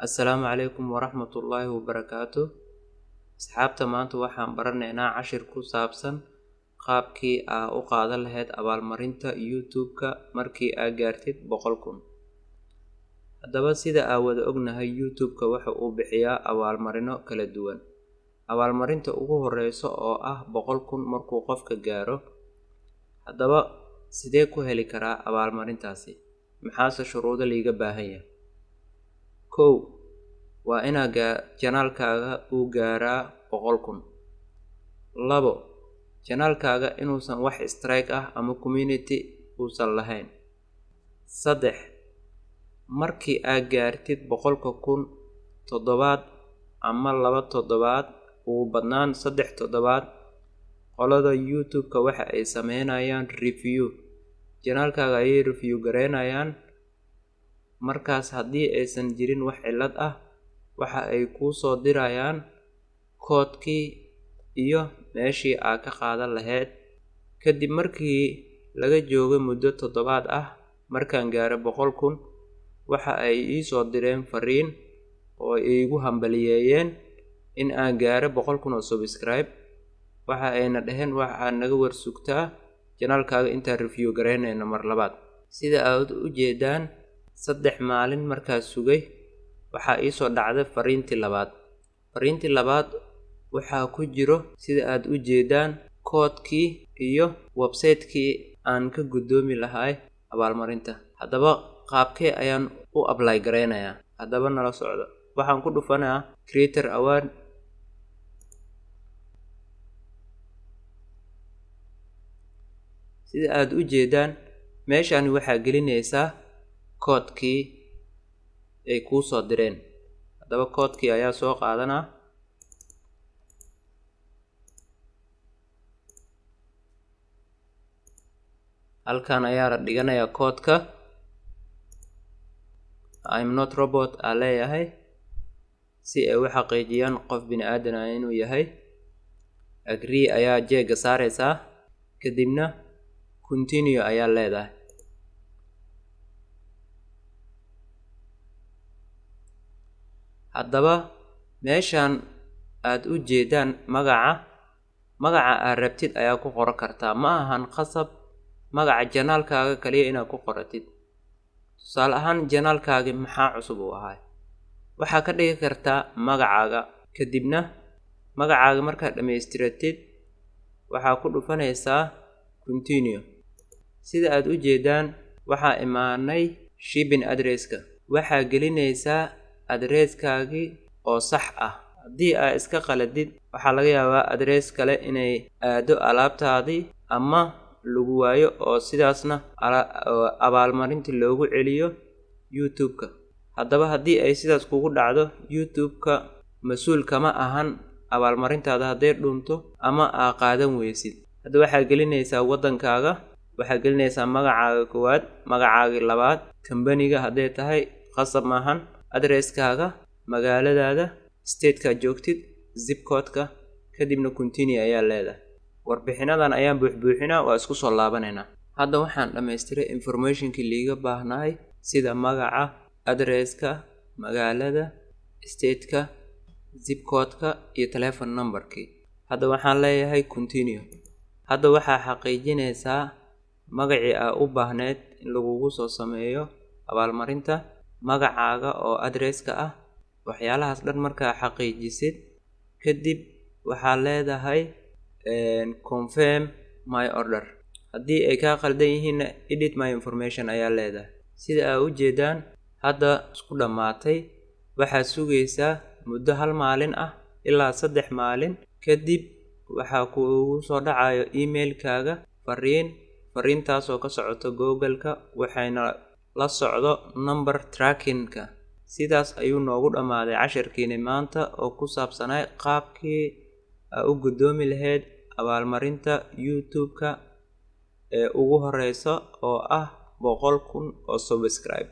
Assalaamu calaykum waraxmatullaahi wabarakaatuh. Asxaabta maanta waxaan baranaynaa cashir ku saabsan qaabkii aad u qaadan lahayd abaalmarinta YouTube-ka markii aad gaartid 100,000. Haddaba sida aad wada ognahay, YouTube-ka waxa uu bixiyaa abaalmarino kala duwan. Abaalmarinta ugu horeysa oo ah 100,000 markuu qofka gaaro. Haddaba sidee ku heli karaa abaalmarintaasi? Maxaase shuruudo liiga baahan yahay? Kow, waa inaad janaalkaaga uu gaaraa 100,000. Labo, janaalkaaga inuusan wax strike ah ama community uusan lahayn. Saddex, markii aad gaartid 100,000 toddobaad ama 2 toddobaad, ugu badnaan 3 toddobaad, qolada YouTube-ka waxa ay sameynayaan review. Janaalkaaga ayay review gareynayaan. Markaas haddii aysan jirin wax cilad ah, waxa ay kuu soo dirayaan koodkii iyo meeshii aad ka qaadan lahayd. Kadib markii laga joogo muddo toddobaad ah, markaan gaaro 100,000, waxa ay ii soo direen fariin oo iigu hambaliyeeyeen in aan gaaro 100,000 oo subscribe. Waxa ayna dhaheen waxaad naga warsugtaa janaalkaaga intaan review gareynayno mar labaad. Sida aad u jeedaan, 3 maalin markaas sugay, waxaa ii soo dhacday fariintii labaad. Fariintii labaad waxaa ku jiro sida aad u jeedaan koodkii iyo website-kii aan ka gudoomi lahay abaalmarinta. Haddaba qaabkee ayaan u apply gareynayaa? Haddaba nala socdo. Waxaan ku dhufanayaa Creator Award. Sida aad u jeedaan, meeshaan waxaa gelinaysaa koodkii ay kuu soo direen. Haddaba koodkii ayaa soo qaadanaa. Halkan ayaa la dhiganayaa koodka. I'm not robot aa leeyahay si ay u xaqiijiyaan qof bini'aadan ah inuu yahay. Agree ayaa jeega saaraysaa. Kadibna continue ayaa leedahay. Haddaba meeshaan aad u jeedaan magaca aad rabtid ayaa ku qoran kartaa. Ma ahan qasab magaca janaalkaaga kaliya inaad ku qoratid. Tusaale ahaan, janaalkaaga maxaa cusub u ahay? Waxaa ka dhigi kartaa magacaaga. Kadibna magacaaga markaad dhammaystiratid, waxaa ku dhufanaysaa continue. Sida aad u jeedaan, waxaa imaanay shipping address-ka. Waxaa gelinaysaa address-kaagii oo sax ah. Haddii aad iska qaladid, waxaa laga yaabaa address kale inay aado alaabtaadii ama lagu waayo oo sidaasna abaalmarintii loogu celiyo YouTube-ka. Haddaba haddii ay sidaas kugu dhacdo, YouTube-ka mas'uul kama ahan abaalmarintaada hadday dhunto ama aad qaadan weysid. Hadda waxaa gelinaysaa waddankaaga, waxaa gelinaysaa magacaaga koowaad, magacaaga labaad, kambaniga hadday tahay qasab maahan, address-kaaga, magaaladaada, state-ka joogtid, zip code-ka, kadibna continue ayaa leedahay. Warbixinadan ayaan buuxinaa, waa isku soo laabanaynaa. Hadda waxaan dhammaystiray information-kii liiga baahnaay sida magaca, address-ka, magaalada, state-ka, zip code-ka iyo telephone number-kii. Hadda waxaan leeyahay continue. Hadda waxaa xaqiijinaysaa magacii aad u baahneed in lagugu soo sameeyo abaalmarinta, magacaaga oo address-ka ah. Waxyaalahaas dhan markaa xaqiijisid, kadib waxaa leedahay confirm my order. Haddii ay ka qaldan yihiin, edit my information ayaa leedahay. Sida aad u jeedaan, hadda isku dhamaatay. Waxaad sugaysaa muddo 1 maalin ah ilaa 3 maalin. Kadib waxaa kuugu soo dhacayo email-kaaga fariintaas oo ka socoto Google-ka, waxayna la socdo number tracking-ka. Sidaas ayuu noogu dhammaaday cashirkiina maanta oo ku saabsanay qaabkii aad u gudoomi lahayd abaalmarinta YouTube-ka ee ugu horeysa oo ah 100,000 oo subscribe.